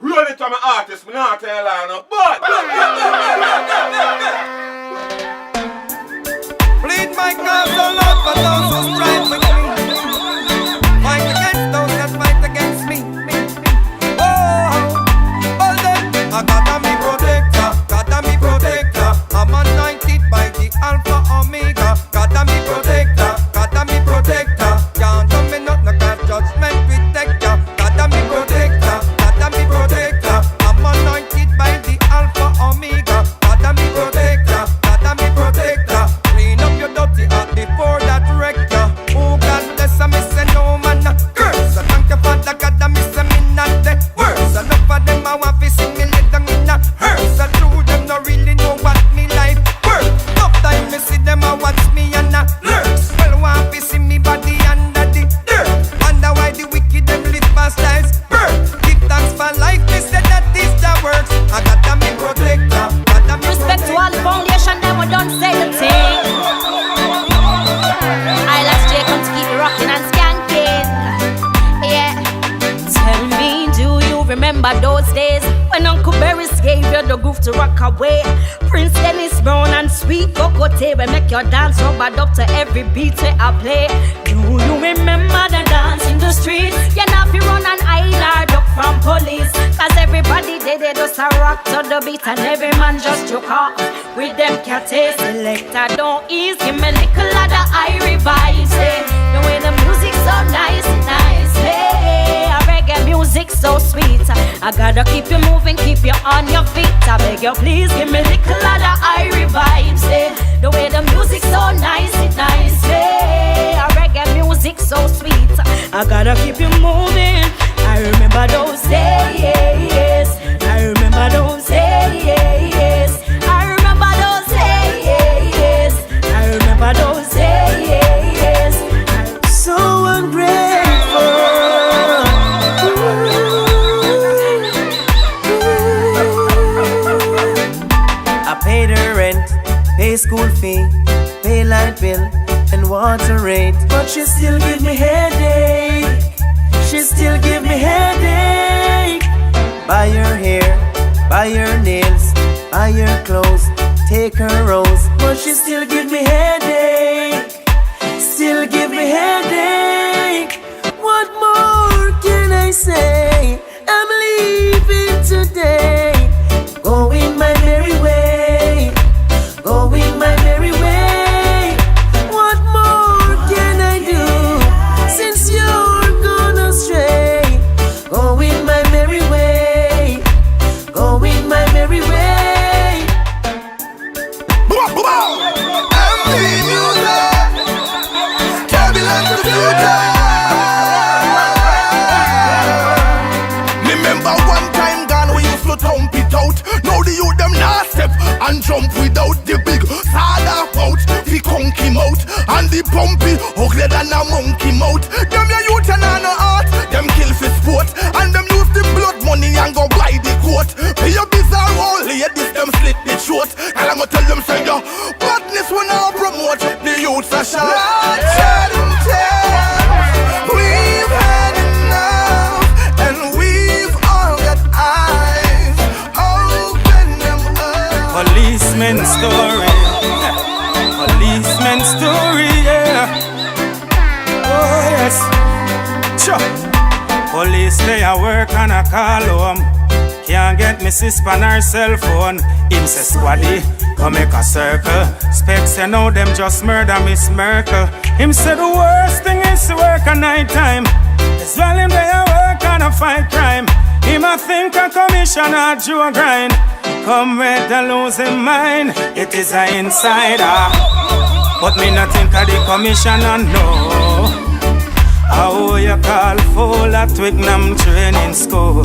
Roll it to my artist, me not tell her no, but plead my cause, O Lord, for those who strive with me. Fight against those that fight against me. Oh, then I gotta be protector, gotta be protector. I'm anointed by the Alpha Omega. Gotta be protector, gotta be protector. Can't do me nothing, no judgment with texture. Gotta be protector, gotta be protector. I'm anointed by the Alpha Omega. Gotta be protector, gotta be protector. Clean up your dirty heart before that wreck ya. Oh God bless me, say no man curse. So thank you Father God, me say me not the worst. Enough of them I want to see me let them in a hearse. So true them no really know what me life worth. Tough time me see them I watch me and a lurks. Well want to see me body under the dirt. Wonder why the wicked them live past life's birth. Give thanks for life, me say that is the works. I gotta be protector, gotta be respect to all the foundation, them we don't say the thing. I last J come to keep it rocking and skanking. Yeah. Tell me, do you remember those days when Uncle Berry's gave you the groove to rock away? Prince Dennis Brown and Sweet Cocotte will make your dance rubbered up to every beat that I play. Do you remember the dance in the street? You know if you run an island up from police, cause everybody they just a rock to the beat and every man just joke off with them catty. Selector don't ease, give me little of the Irie vibes, hey. The way the music's so nice, nice, hey. Reggae music so sweet. I gotta keep you moving, keep you on your feet. I beg you please give me little of the Irie vibes, hey. The way the music's so nice, nice, hey. Reggae music so sweet. I gotta keep you moving. I remember those days. I remember those days. I remember those days. I remember those days. So ungrateful. I pay the rent, pay school fee, pay light bill and water rate, but she still give me headache. She still give me headache. Buy her hair, buy her nails, buy her clothes, take her rose, but she still give me headache. Still give me headache. What more can I say? I'm leaving today, going my merry way, going my merry way. What more can I do since you're gone astray? Going my merry way, going my merry way. MD music, turbulence the future. Remember one time gone we used to thump it out. Now the youth them not step and jump without the big sada pouch, the conky mouth and the pumpy uglier than a monkey mouth. Them your youth and no art, them kill for sport, and them use the blood money and go buy the coat. Pay your bizarre old ladies, them slit the throat, and I'm gonna tell them say yo, badness will now promote the youths are shot. We've had enough, and we've all got eyes. Open them up. Policeman story, policeman story, yeah. Oh yes, sure. Police day I work and I call home. Can't get me sis on her cell phone. Him say squaddy, come make a circle. Specs say no, them just murder Miss Merkel. Him say the worst thing is to work at night time. As well him day I work and I fight crime. Him a think a commissioner Joe grind. Come with the losing mind. It is a insider, but me not think of the commissioner, no. How you call full at Twickenham training school?